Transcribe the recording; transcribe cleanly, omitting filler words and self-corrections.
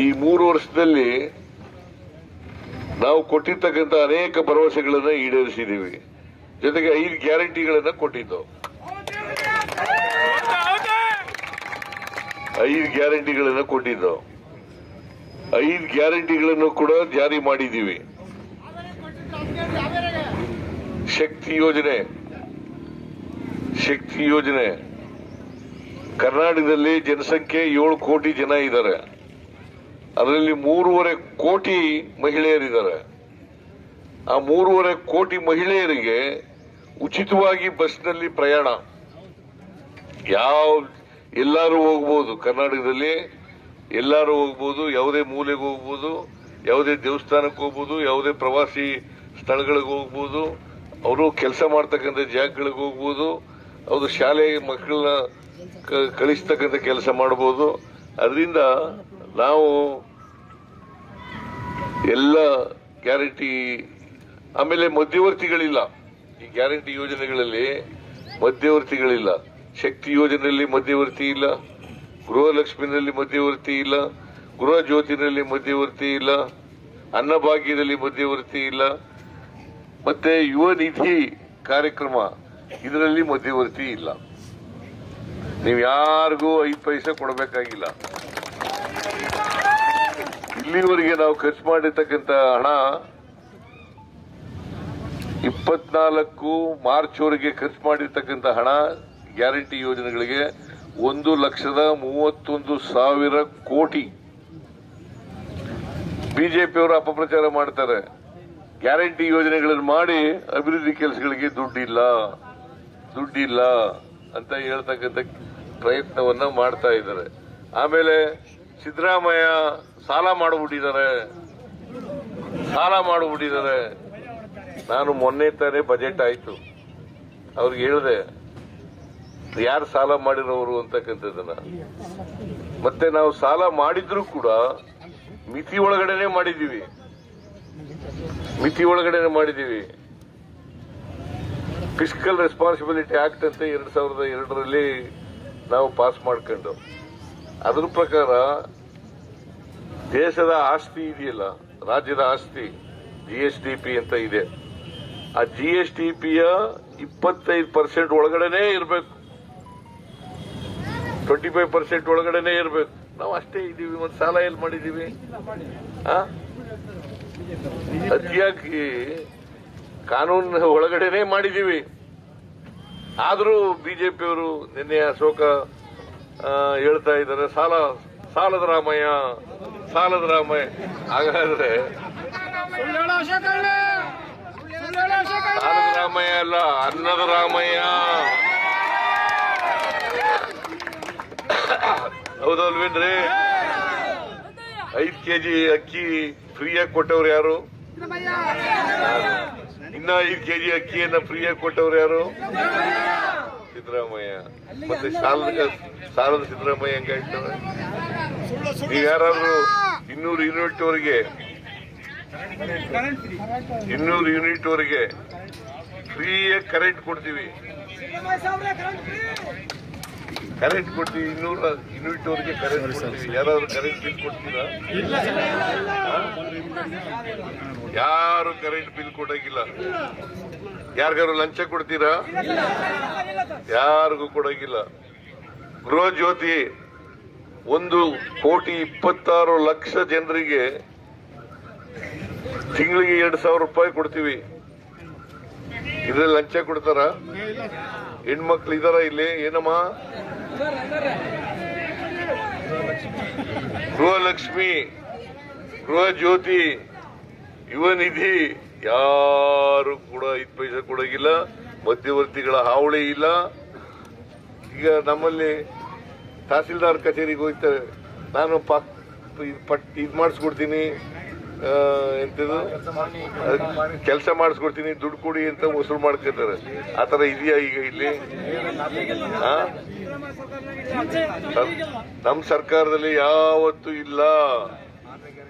ಈ 3 ವರ್ಷದಲ್ಲಿ ನಾವು ಕೊಟ್ಟಿರ್ತಕ್ಕಂಥ ಅನೇಕ ಭರವಸೆಗಳನ್ನು ಈಡೇರಿಸಿದ್ದೀವಿ. ಜೊತೆಗೆ 5 ಗ್ಯಾರಂಟಿಗಳನ್ನು ಕೊಟ್ಟಿದ್ದು. 5 ಗ್ಯಾರಂಟಿಗಳನ್ನು ಕೊಟ್ಟಿದ್ದು. 5 ಗ್ಯಾರಂಟಿಗಳನ್ನು ಕೂಡ ಜಾರಿ ಮಾಡಿದ್ದೀವಿ. ಶಕ್ತಿ ಯೋಜನೆ ಕರ್ನಾಟಕದಲ್ಲಿ ಜನಸಂಖ್ಯೆ 7 ಕೋಟಿ ಜನ ಇದ್ದಾರೆ. ಅದರಲ್ಲಿ 3.5 ಕೋಟಿ ಮಹಿಳೆಯರಿದ್ದಾರೆ. ಆ 3.5 ಕೋಟಿ ಮಹಿಳೆಯರಿಗೆ ಉಚಿತವಾಗಿ ಬಸ್ನಲ್ಲಿ ಪ್ರಯಾಣ. ಎಲ್ಲರೂ ಹೋಗ್ಬೋದು, ಕರ್ನಾಟಕದಲ್ಲಿ ಎಲ್ಲರೂ ಹೋಗ್ಬೋದು, ಯಾವುದೇ ಮೂಲೆಗೆ ಹೋಗ್ಬೋದು, ಯಾವುದೇ ದೇವಸ್ಥಾನಕ್ಕೆ ಹೋಗ್ಬೋದು, ಯಾವುದೇ ಪ್ರವಾಸಿ ಸ್ಥಳಗಳಿಗೆ ಹೋಗ್ಬೋದು, ಅವರು ಕೆಲಸ ಮಾಡ್ತಕ್ಕಂಥ ಜಾಗಗಳಿಗೆ ಹೋಗ್ಬೋದು, ಅವರು ಶಾಲೆ ಮಕ್ಕಳನ್ನ ಕಳಿಸ್ತಕ್ಕಂಥ ಕೆಲಸ ಮಾಡಬಹುದು. ಅದರಿಂದ ನಾವು ಎಲ್ಲ ಗ್ಯಾರಂಟಿ. ಆಮೇಲೆ ಮಧ್ಯವರ್ತಿಗಳಿಲ್ಲ. ಈ ಗ್ಯಾರಂಟಿ ಯೋಜನೆಗಳಲ್ಲಿ ಮಧ್ಯವರ್ತಿಗಳಿಲ್ಲ. ಶಕ್ತಿ ಯೋಜನೆಯಲ್ಲಿ ಮಧ್ಯವರ್ತಿ ಇಲ್ಲ, ಗೃಹಲಕ್ಷ್ಮಿನಲ್ಲಿ ಮಧ್ಯವರ್ತಿ ಇಲ್ಲ, ಗೃಹ ಜ್ಯೋತಿನಲ್ಲಿ ಮಧ್ಯವರ್ತಿ ಇಲ್ಲ, ಅನ್ನಭಾಗ್ಯದಲ್ಲಿ ಮಧ್ಯವರ್ತಿ ಇಲ್ಲ, ಮತ್ತೆ ಯುವ ನಿಧಿ ಕಾರ್ಯಕ್ರಮ ಇದರಲ್ಲಿ ಮಧ್ಯವರ್ತಿ ಇಲ್ಲ. ನೀವು ಯಾರಿಗೂ 5 ಪೈಸೆ ಕೊಡಬೇಕಾಗಿಲ್ಲ. ಇಲ್ಲಿವರೆಗೆ ನಾವು ಖರ್ಚು ಮಾಡಿರ್ತಕ್ಕಂಥ ಹಣ 24 ಮಾರ್ಚ್ವರೆಗೆ ಖರ್ಚು ಮಾಡಿರ್ತಕ್ಕಂಥ ಹಣ ಗ್ಯಾರಂಟಿ ಯೋಜನೆಗಳಿಗೆ 1,31,000 ಕೋಟಿ. ಬಿಜೆಪಿಯವರು ಅಪಪ್ರಚಾರ ಮಾಡ್ತಾರೆ. ಗ್ಯಾರಂಟಿ ಯೋಜನೆಗಳನ್ನು ಮಾಡಿ ಅಭಿವೃದ್ಧಿ ಕೆಲಸಗಳಿಗೆ ದುಡ್ಡಿಲ್ಲ ಅಂತ ಹೇಳ್ತಕ್ಕಂಥ ಪ್ರಯತ್ನವನ್ನ ಮಾಡ್ತಾ ಇದ್ದಾರೆ. ಆಮೇಲೆ ಸಿದ್ದರಾಮಯ್ಯ ಸಾಲ ಮಾಡಿಬಿಟ್ಟಿದ್ದಾರೆ. ನಾನು ಮೊನ್ನೆ ತಾನೇ ಬಜೆಟ್ ಆಯ್ತು, ಅವ್ರಿಗೆ ಹೇಳಿದೆ ಯಾರು ಸಾಲ ಮಾಡಿರೋರು ಅಂತಕ್ಕಂಥದ್ದನ್ನ. ಮತ್ತೆ ನಾವು ಸಾಲ ಮಾಡಿದ್ರು ಕೂಡ ಮಿತಿ ಒಳಗಡೆನೆ ಮಾಡಿದ್ದೀವಿ. ಫಿಸ್ಕಲ್ ರೆಸ್ಪಾನ್ಸಿಬಿಲಿಟಿ ಆಕ್ಟ್ ಅಂತ 2002ರಲ್ಲಿ ನಾವು ಪಾಸ್ ಮಾಡ್ಕೊಂಡು, ಅದ್ರ ಪ್ರಕಾರ ದೇಶದ ಆಸ್ತಿ ಇದೆಯಲ್ಲ, ರಾಜ್ಯದ ಆಸ್ತಿ GSDP ಅಂತ ಇದೆ. ಆ GSDPಯ 25% ಒಳಗಡೆನೆ ಇರಬೇಕು, 25% ಒಳಗಡೆನೆ ಇರಬೇಕು. ನಾವು ಅಷ್ಟೇ ಇದೀವಿ. ಒಂದು ಸಾಲ ಎಲ್ಲಿ ಮಾಡಿದೀವಿ? ಅತಿಯಾಗಿ ಕಾನೂನು ಒಳಗಡೆನೆ ಮಾಡಿದೀವಿ. ಆದರೂ ಬಿಜೆಪಿಯವರು ನಿನ್ನೆ ಅಶೋಕ ಹೇಳ್ತಾ ಇದ್ದಾರೆ ಸಾಲದ ರಾಮಯ್ಯ. ಹಾಗಾದ್ರೆ ಸಾಲದ ರಾಮಯ್ಯ ಅಲ್ಲ, ಅನ್ನದ ರಾಮಯ್ಯ. ಹೌದಲ್ವೇನ್ರಿ? 5 kg ಅಕ್ಕಿ ಫ್ರೀಯಾಗಿ ಕೊಟ್ಟವ್ರು ಯಾರು? ಇನ್ನ 5 kg ಅಕ್ಕಿಯನ್ನ ಫ್ರೀಯಾಗಿ ಕೊಟ್ಟವ್ರು ಯಾರು? ಸಿದ್ದರಾಮಯ್ಯ. ಮತ್ತೆ ಸಾಲದ ಸಿದ್ದರಾಮಯ್ಯ ಹೆಂಗಾಯ್ತವೆ? ನೀವು ಯಾರಾದ್ರೂ 200 ಯೂನಿಟ್ ವರೆಗೆ ಫ್ರೀಯಾಗಿ ಕರೆಂಟ್ ಕೊಡ್ತೀವಿ. 200 ಯೂನಿಟ್ ವರೆಗೆ ಕರೆಂಟ್ ಕೊಡ್ತೀವಿ. ಯಾರಾದ್ರೂ ಕರೆಂಟ್ ಬಿಲ್ ಕೊಡ್ತೀರಾ? ಯಾರು ಕರೆಂಟ್ ಬಿಲ್ ಕೊಡಂಗಿಲ್ಲ. ಯಾರಿಗಾರು ಲಂಚ ಕೊಡ್ತೀರಾ? ಯಾರಿಗೂ ಕೊಡಂಗಿಲ್ಲ. ಗೃಹ ಜ್ಯೋತಿ 1,26,00,000 ಜನರಿಗೆ ತಿಂಗಳಿಗೆ 2,000 ರೂಪಾಯಿ ಕೊಡ್ತೀವಿ. ಇದ್ರಲ್ಲಿ ಲಂಚ ಕೊಡ್ತಾರ? ಹೆಣ್ಮಕ್ಳು ಇದಾರ ಇಲ್ಲಿ? ಏನಮ್ಮ? ಗೃಹಲಕ್ಷ್ಮಿ, ಗೃಹ ಜ್ಯೋತಿ, ಯುವ ನಿಧಿ ಯಾರು ಕೂಡ 5 ಪೈಸೆ ಕೊಡೋಗಿಲ್ಲ. ಮಧ್ಯವರ್ತಿಗಳ ಹಾವಳಿ ಇಲ್ಲ. ಈಗ ನಮ್ಮಲ್ಲಿ ತಹಸೀಲ್ದಾರ್ ಕಚೇರಿಗೆ ಹೋಗ್ತೇವೆ, ನಾನು ಇದು ಮಾಡಿಸ್ಕೊಡ್ತೀನಿ, ಎಂತದು ಕೆಲಸ ಮಾಡಿಸ್ಕೊಡ್ತೀನಿ, ದುಡ್ಡು ಕೊಡಿ ಅಂತ ವಸೂಲು ಮಾಡ್ಕೊತಾರೆ. ಆತರ ಇದೆಯಾ ಈಗ ಇಲ್ಲಿ? ನಮ್ಮ ಸರ್ಕಾರದಲ್ಲಿ ಯಾವತ್ತೂ ಇಲ್ಲ.